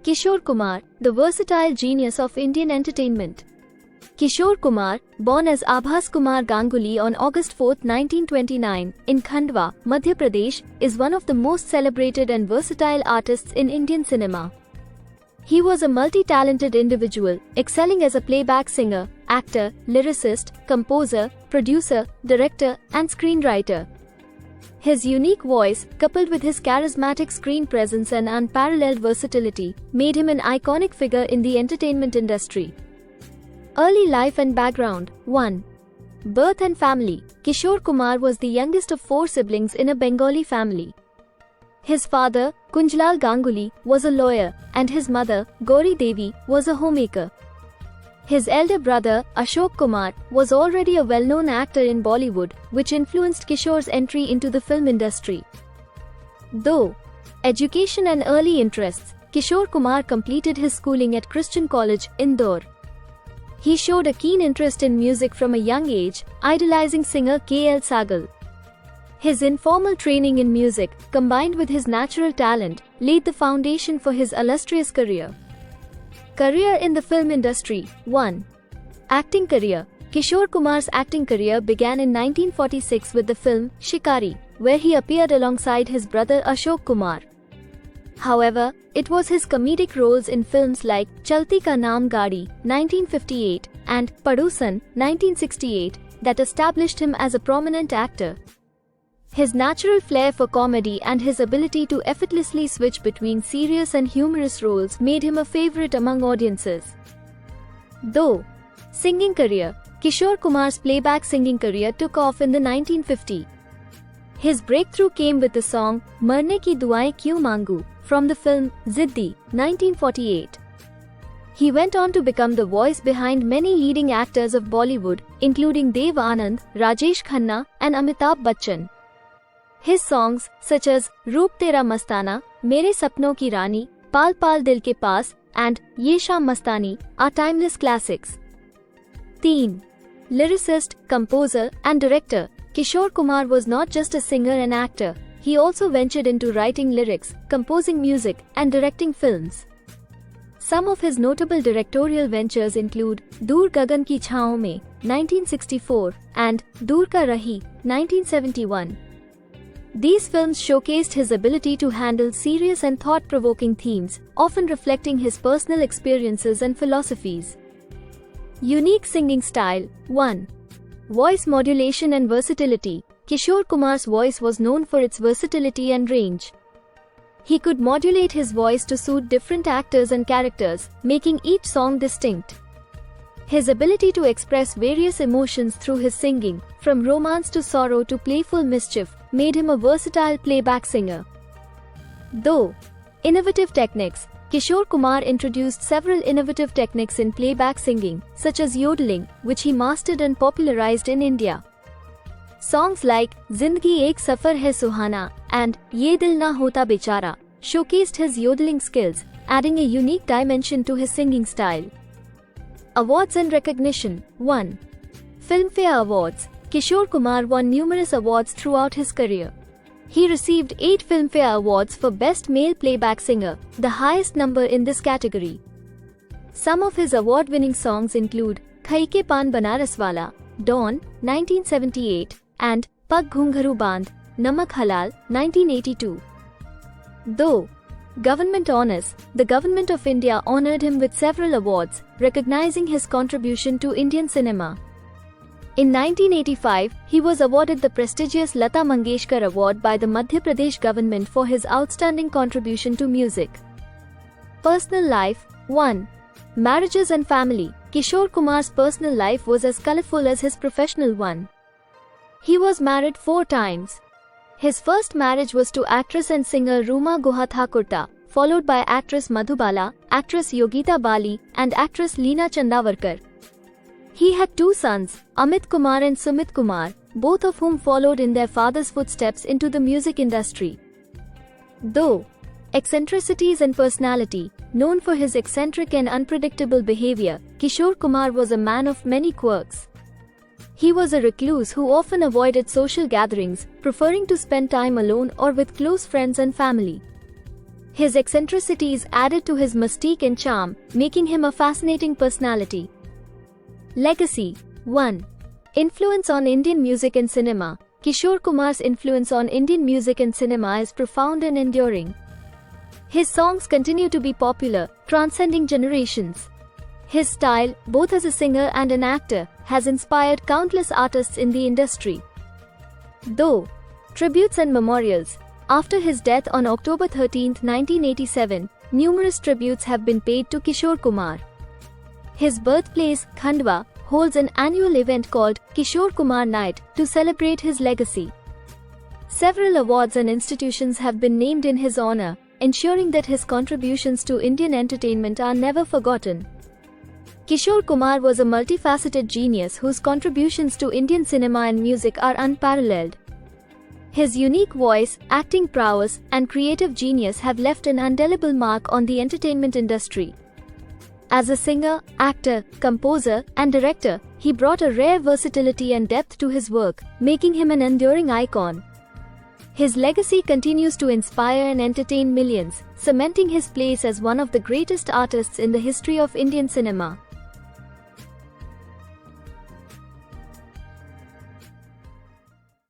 Kishore Kumar, the versatile genius of Indian entertainment. Kishore Kumar, born as Abhas Kumar Ganguly on August 4, 1929, in Khandwa, Madhya Pradesh, is one of the most celebrated and versatile artists in Indian cinema. He was a multi-talented individual, excelling as a playback singer, actor, lyricist, composer, producer, director, and screenwriter. His unique voice, coupled with his charismatic screen presence and unparalleled versatility, made him an iconic figure in the entertainment industry. Early life and background. 1. Birth and family. Kishore Kumar was the youngest of 4 siblings in a Bengali family. His father, Kunjalal Ganguly, was a lawyer, and his mother, Gauri Devi, was a homemaker. His elder brother, Ashok Kumar, was already a well-known actor in Bollywood, which influenced Kishore's entry into the film industry. Though education and early interests, Kishore Kumar completed his schooling at Christian College, Indore. He showed a keen interest in music from a young age, idolizing singer K.L. Sagal. His informal training in music, combined with his natural talent, laid the foundation for his illustrious career. Career in the film industry. 1. Acting career. Kishore Kumar's acting career began in 1946 with the film Shikari, where he appeared alongside his brother Ashok Kumar. However, it was his comedic roles in films like Chalti Ka Naam Gaadi, 1958, and Padusan, 1968, that established him as a prominent actor. His natural flair for comedy and his ability to effortlessly switch between serious and humorous roles made him a favorite among audiences. Though singing career. Kishore Kumar's playback singing career took off in the 1950s. His breakthrough came with the song Marne Ki Duaein Kyun Mangu from the film Ziddi, 1948. He went on to become the voice behind many leading actors of Bollywood, including Dev Anand, Rajesh Khanna, and Amitabh Bachchan. His songs, such as Roop Tera Mastana, Mere Sapnon Ki Rani, Pal Pal Dil Ke Paas, and Ye Shaam Mastani, are timeless classics. 3. Lyricist, composer, and director. Kishore Kumar was not just a singer and actor, he also ventured into writing lyrics, composing music, and directing films. Some of his notable directorial ventures include Dur Gagan Ki Chhaon Mein, 1964, and Dur Ka Rahi, 1971. These films showcased his ability to handle serious and thought-provoking themes, often reflecting his personal experiences and philosophies. Unique singing style. 1. Voice modulation and versatility. Kishore Kumar's voice was known for its versatility and range. He could modulate his voice to suit different actors and characters, making each song distinct. His ability to express various emotions through his singing, from romance to sorrow to playful mischief, made him a versatile playback singer. Though innovative techniques. Kishore Kumar introduced several innovative techniques in playback singing, such as yodeling, which he mastered and popularized in India. Songs like Zindagi Ek Safar Hai Suhana and Ye Dil Na Hota Bechara showcased his yodeling skills, adding a unique dimension to his singing style. Awards and recognition. 1. Filmfare Awards. Kishore Kumar won numerous awards throughout his career. He received 8 Filmfare Awards for Best Male Playback Singer, the highest number in this category. Some of his award-winning songs include Khaike Paan Banaraswala, Dawn, 1978, and Pag Ghungaru Bandh, Namak Halal, 1982. Though government honors. The Government of India honored him with several awards, recognizing his contribution to Indian cinema. In 1985, he was awarded the prestigious Lata Mangeshkar Award by the Madhya Pradesh government for his outstanding contribution to music. Personal life. 1. Marriages and family. Kishore Kumar's personal life was as colorful as his professional one. He was married 4 times. His first marriage was to actress and singer Ruma Guha Thakurta, followed by actress Madhubala, actress Yogita Bali, and actress Leena Chandavarkar. He had 2 sons, Amit Kumar and Sumit Kumar, both of whom followed in their father's footsteps into the music industry. Though eccentricities and personality. Known for his eccentric and unpredictable behavior, Kishore Kumar was a man of many quirks. He was a recluse who often avoided social gatherings, preferring to spend time alone or with close friends and family. His eccentricities added to his mystique and charm, making him a fascinating personality. Legacy 1. Influence on Indian music and cinema. Kishore Kumar's influence on Indian music and cinema is profound and enduring. His songs continue to be popular, transcending generations. His style, both as a singer and an actor, has inspired countless artists in the industry. Though tributes and memorials. After his death on October 13, 1987, numerous tributes have been paid to Kishore Kumar. His birthplace, Khandwa, holds an annual event called Kishore Kumar Night to celebrate his legacy. Several awards and institutions have been named in his honor, ensuring that his contributions to Indian entertainment are never forgotten. Kishore Kumar was a multifaceted genius whose contributions to Indian cinema and music are unparalleled. His unique voice, acting prowess, and creative genius have left an indelible mark on the entertainment industry. As a singer, actor, composer, and director, he brought a rare versatility and depth to his work, making him an enduring icon. His legacy continues to inspire and entertain millions, cementing his place as one of the greatest artists in the history of Indian cinema.